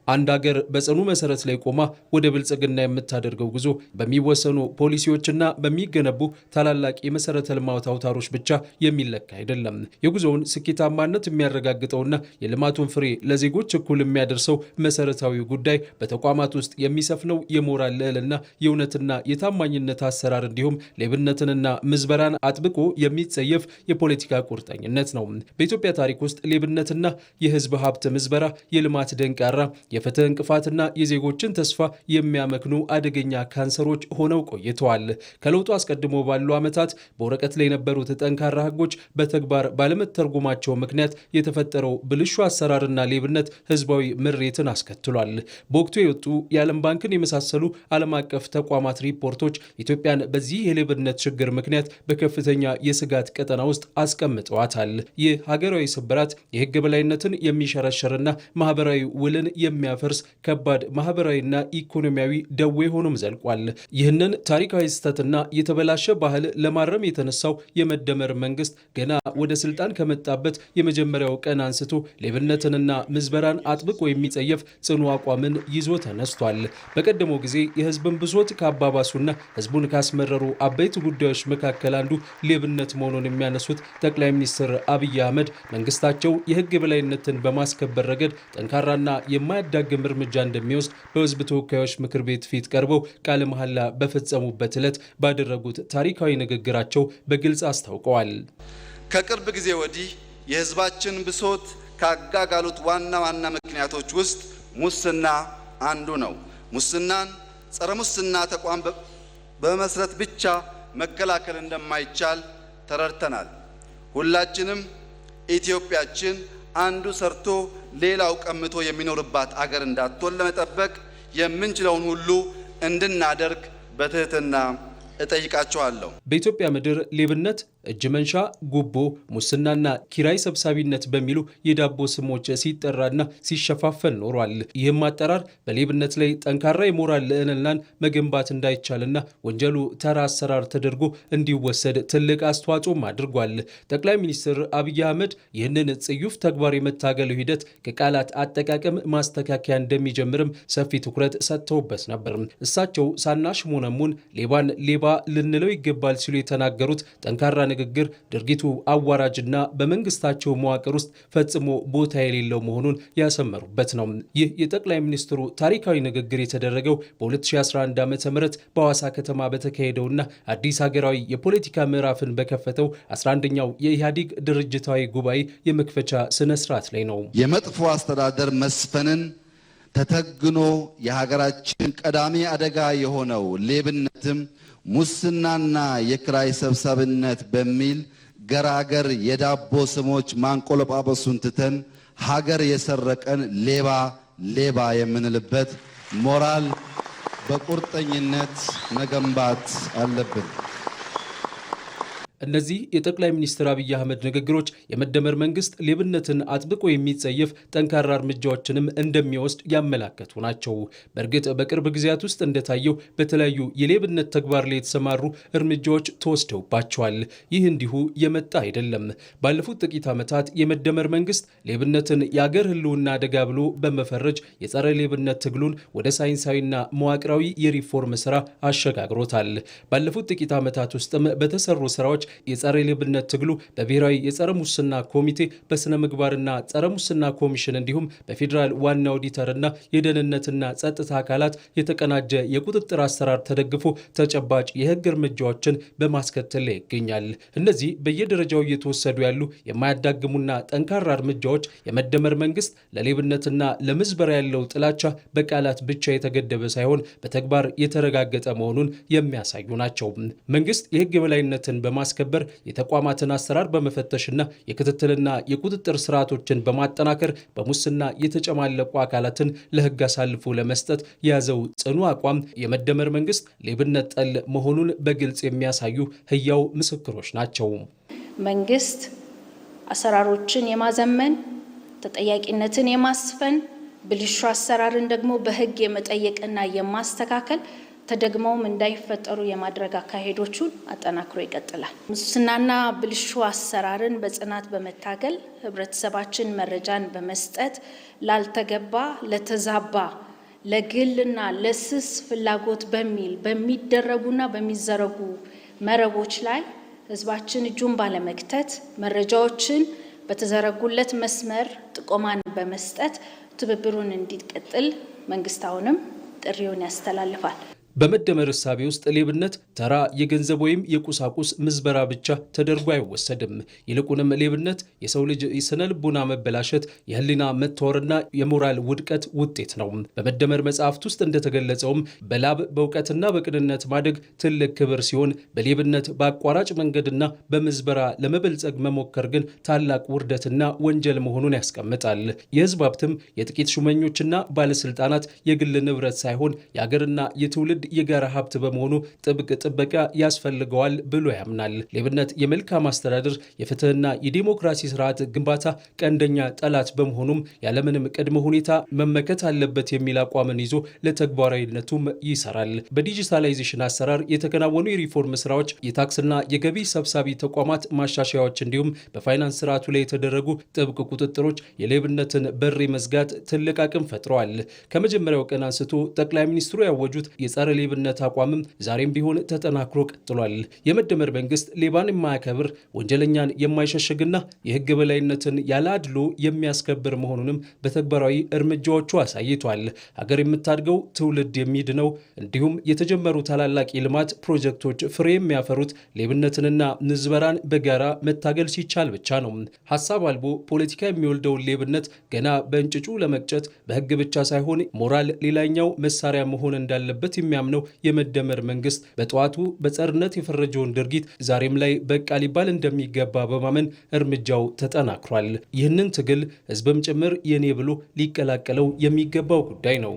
አንድ ሀገር በጽኑ መሰረት ላይ ቆማ ወደ ብልጽግና የምታደርገው ጉዞ በሚወሰኑ ፖሊሲዎችና በሚገነቡ ታላላቅ የመሰረተ ልማት አውታሮች ብቻ የሚለካ አይደለም። የጉዞውን ስኬታማነት የሚያረጋግጠውና የልማቱን ፍሬ ለዜጎች እኩል የሚያደርሰው መሰረታዊ ጉዳይ በተቋማት ውስጥ የሚሰፍነው የሞራል ልዕልና፣ የእውነትና የታማኝነት አሰራር እንዲሁም ሌብነትንና ምዝበራን አጥብቆ የሚጸየፍ የፖለቲካ ቁርጠኝነት ነው። በኢትዮጵያ ታሪክ ውስጥ ሌብነትና የህዝብ ሀብት ምዝበራ የልማት ደንቃራ፣ የፍትህ እንቅፋትና የዜጎችን ተስፋ የሚያመክኑ አደገኛ ካንሰሮች ሆነው ቆይተዋል። ከለውጡ አስቀድሞ ባሉ ዓመታት በወረቀት ላይ የነበሩት ጠንካራ ህጎች በተግባር ባለመተርጎማቸው ምክንያት የተፈጠረው ብልሹ አሰራርና ሌብነት ህዝባዊ ምሬትን አስከትሏል። በወቅቱ የወጡ የዓለም ባንክን የመሳሰሉ ዓለም አቀፍ ተቋማት ሪፖርቶች ኢትዮጵያን በዚህ የሌብነት ችግር ምክንያት በከፍተኛ የስጋት ቀጠና ውስጥ አስቀምጠዋታል። ይህ ሀገራዊ ስብራት የህግ በላይነትን የሚሸረሸርና ማህበራዊ ውልን የሚያፈርስ ከባድ ማህበራዊና ኢኮኖሚያዊ ደዌ ሆኖም ዘልቋል። ይህንን ታሪካዊ ስህተትና የተበላሸ ባህል ለማረም የተነሳው የመደመር መንግስት ገና ወደ ስልጣን ከመጣበት የመጀመሪያው ቀን አንስቶ ሌብነትንና ምዝበራን አጥብቆ የሚጸየፍ ጽኑ አቋምን ይዞ ተነስቷል። በቀደመው ጊዜ የህዝብን ብሶት ካባባሱና ህዝቡን ካስመረሩ አበይት ጉዳዮች መካከል አንዱ ሌብነት መሆኑን የሚያነሱት ጠቅላይ ሚኒስትር አብይ አህመድ መንግስታቸው የህግ የበላይነትን በማስከበር ረገድ ጠንካራና የማያዳግም እርምጃ እንደሚወስድ በህዝብ ተወካዮች ምክር ቤት ፊት ቀርበው ቃለ መሐላ በፈጸሙበት ዕለት ባደረጉት ታሪካዊ ንግግራቸው በግልጽ አስታውቀዋል። ከቅርብ ጊዜ ወዲህ የህዝባችን ብሶት ካጋጋሉት ዋና ዋና ምክንያቶች ውስጥ ሙስና አንዱ ነው። ሙስናን ጸረ ሙስና ተቋም በመመስረት ብቻ መከላከል እንደማይቻል ተረድተናል። ሁላችንም ኢትዮጵያችን አንዱ ሰርቶ ሌላው ቀምቶ የሚኖርባት አገር እንዳትሆን ለመጠበቅ የምንችለውን ሁሉ እንድናደርግ በትህትና እጠይቃችኋለሁ። በኢትዮጵያ ምድር ሌብነት፣ እጅ መንሻ፣ ጉቦ፣ ሙስናና ኪራይ ሰብሳቢነት በሚሉ የዳቦ ስሞች ሲጠራና ሲሸፋፈን ኖሯል። ይህም አጠራር በሌብነት ላይ ጠንካራ የሞራል ልዕልናን መገንባት እንዳይቻልና ወንጀሉ ተራ አሰራር ተደርጎ እንዲወሰድ ትልቅ አስተዋጽኦም አድርጓል። ጠቅላይ ሚኒስትር አብይ አህመድ ይህንን ጽዩፍ ተግባር የመታገሉ ሂደት ከቃላት አጠቃቀም ማስተካከያ እንደሚጀምርም ሰፊ ትኩረት ሰጥተውበት ነበር። እሳቸው ሳናሽ ሞነሙን ሌባን ሌባ ልንለው ይገባል ሲሉ የተናገሩት ጠንካራ ንግግር ድርጊቱ አዋራጅና በመንግስታቸው መዋቅር ውስጥ ፈጽሞ ቦታ የሌለው መሆኑን ያሰመሩበት ነው። ይህ የጠቅላይ ሚኒስትሩ ታሪካዊ ንግግር የተደረገው በ2011 ዓ.ም በሐዋሳ ከተማ በተካሄደውና አዲስ ሀገራዊ የፖለቲካ ምዕራፍን በከፈተው 11ኛው የኢህአዴግ ድርጅታዊ ጉባኤ የመክፈቻ ስነ ስርዓት ላይ ነው። የመጥፎ አስተዳደር መስፈንን ተተግኖ የሀገራችን ቀዳሚ አደጋ የሆነው ሌብነትም ሙስናና የክራይ ሰብሳቢነት በሚል ገራገር የዳቦ ስሞች ማንቆለጳጳሱን ትተን ሀገር የሰረቀን ሌባ ሌባ የምንልበት ሞራል በቁርጠኝነት መገንባት አለብን። እነዚህ የጠቅላይ ሚኒስትር አብይ አህመድ ንግግሮች የመደመር መንግስት ሌብነትን አጥብቆ የሚጸየፍ ጠንካራ እርምጃዎችንም እንደሚወስድ ያመላከቱ ናቸው። በእርግጥ በቅርብ ጊዜያት ውስጥ እንደታየው በተለያዩ የሌብነት ተግባር ላይ የተሰማሩ እርምጃዎች ተወስደውባቸዋል። ይህ እንዲሁ የመጣ አይደለም። ባለፉት ጥቂት ዓመታት የመደመር መንግስት ሌብነትን የአገር ህልውና አደጋ ብሎ በመፈረጅ የጸረ ሌብነት ትግሉን ወደ ሳይንሳዊና መዋቅራዊ የሪፎርም ስራ አሸጋግሮታል። ባለፉት ጥቂት ዓመታት ውስጥም በተሰሩ ስራዎች የጸረ ሌብነት ትግሉ በብሔራዊ የጸረ ሙስና ኮሚቴ፣ በስነ ምግባርና ጸረ ሙስና ኮሚሽን እንዲሁም በፌዴራል ዋና ኦዲተርና የደህንነትና ጸጥታ አካላት የተቀናጀ የቁጥጥር አሰራር ተደግፎ ተጨባጭ የህግ እርምጃዎችን በማስከተል ላይ ይገኛል። እነዚህ በየደረጃው እየተወሰዱ ያሉ የማያዳግሙና ጠንካራ እርምጃዎች የመደመር መንግስት ለሌብነትና ለምዝበራ ያለው ጥላቻ በቃላት ብቻ የተገደበ ሳይሆን በተግባር የተረጋገጠ መሆኑን የሚያሳዩ ናቸው። መንግስት የህግ የበላይነትን በማስከበር የተቋማትን አሰራር በመፈተሽና የክትትልና የቁጥጥር ስርዓቶችን በማጠናከር በሙስና የተጨማለቁ አካላትን ለህግ አሳልፎ ለመስጠት የያዘው ጽኑ አቋም የመደመር መንግስት ሌብነት ጠል መሆኑን በግልጽ የሚያሳዩ ህያው ምስክሮች ናቸው። መንግስት አሰራሮችን የማዘመን፣ ተጠያቂነትን የማስፈን፣ ብልሹ አሰራርን ደግሞ በህግ የመጠየቅና የማስተካከል ተደግመውም እንዳይፈጠሩ የማድረግ አካሄዶቹን አጠናክሮ ይቀጥላል። ሙስናና ብልሹ አሰራርን በጽናት በመታገል ህብረተሰባችን መረጃን በመስጠት ላልተገባ፣ ለተዛባ፣ ለግልና ለስስ ፍላጎት በሚደረጉና በሚዘረጉ መረቦች ላይ ህዝባችን እጁን ባለመክተት መረጃዎችን በተዘረጉለት መስመር ጥቆማን በመስጠት ትብብሩን እንዲቀጥል መንግስት አሁንም ጥሪውን ያስተላልፋል። በመደመር እሳቤ ውስጥ ሌብነት ተራ የገንዘብ ወይም የቁሳቁስ ምዝበራ ብቻ ተደርጎ አይወሰድም። ይልቁንም ሌብነት የሰው ልጅ ስነ ልቦና መበላሸት፣ የህሊና መታወርና የሞራል ውድቀት ውጤት ነው። በመደመር መጽሐፍት ውስጥ እንደተገለጸውም በላብ በእውቀትና በቅንነት ማደግ ትልቅ ክብር ሲሆን፣ በሌብነት በአቋራጭ መንገድና በምዝበራ ለመበልጸግ መሞከር ግን ታላቅ ውርደትና ወንጀል መሆኑን ያስቀምጣል። የህዝብ ሀብትም የጥቂት ሹመኞችና ባለስልጣናት የግል ንብረት ሳይሆን የአገርና የትውልድ የጋራ ሀብት በመሆኑ ጥብቅ ጥበቃ ያስፈልገዋል ብሎ ያምናል። ሌብነት የመልካም አስተዳደር የፍትህና የዲሞክራሲ ስርዓት ግንባታ ቀንደኛ ጠላት በመሆኑም ያለምንም ቅድመ ሁኔታ መመከት አለበት የሚል አቋምን ይዞ ለተግባራዊነቱም ይሰራል። በዲጂታላይዜሽን አሰራር የተከናወኑ የሪፎርም ስራዎች፣ የታክስና የገቢ ሰብሳቢ ተቋማት ማሻሻያዎች እንዲሁም በፋይናንስ ስርዓቱ ላይ የተደረጉ ጥብቅ ቁጥጥሮች የሌብነትን በር መዝጋት ትልቅ አቅም ፈጥረዋል። ከመጀመሪያው ቀን አንስቶ ጠቅላይ ሚኒስትሩ ያወጁት የጸረ ሌብነት አቋምም ዛሬም ቢሆን ተጠናክሮ ቀጥሏል። የመደመር መንግስት ሌባን የማያከብር ወንጀለኛን የማይሸሽግና የህግ በላይነትን ያለ አድሎ የሚያስከብር መሆኑንም በተግባራዊ እርምጃዎቹ አሳይቷል። ሀገር የምታድገው ትውልድ የሚድነው እንዲሁም የተጀመሩ ታላላቅ የልማት ፕሮጀክቶች ፍሬ የሚያፈሩት ሌብነትንና ምዝበራን በጋራ መታገል ሲቻል ብቻ ነው። ሀሳብ አልቦ ፖለቲካ የሚወልደውን ሌብነት ገና በእንጭጩ ለመቅጨት በህግ ብቻ ሳይሆን ሞራል ሌላኛው መሳሪያ መሆን እንዳለበት የሚያምነው የመደመር መንግስት በጠዋቱ በጸርነት የፈረጀውን ድርጊት ዛሬም ላይ በቃ ሊባል እንደሚገባ በማመን እርምጃው ተጠናክሯል። ይህንን ትግል ህዝብም ጭምር የኔ ብሎ ሊቀላቀለው የሚገባው ጉዳይ ነው።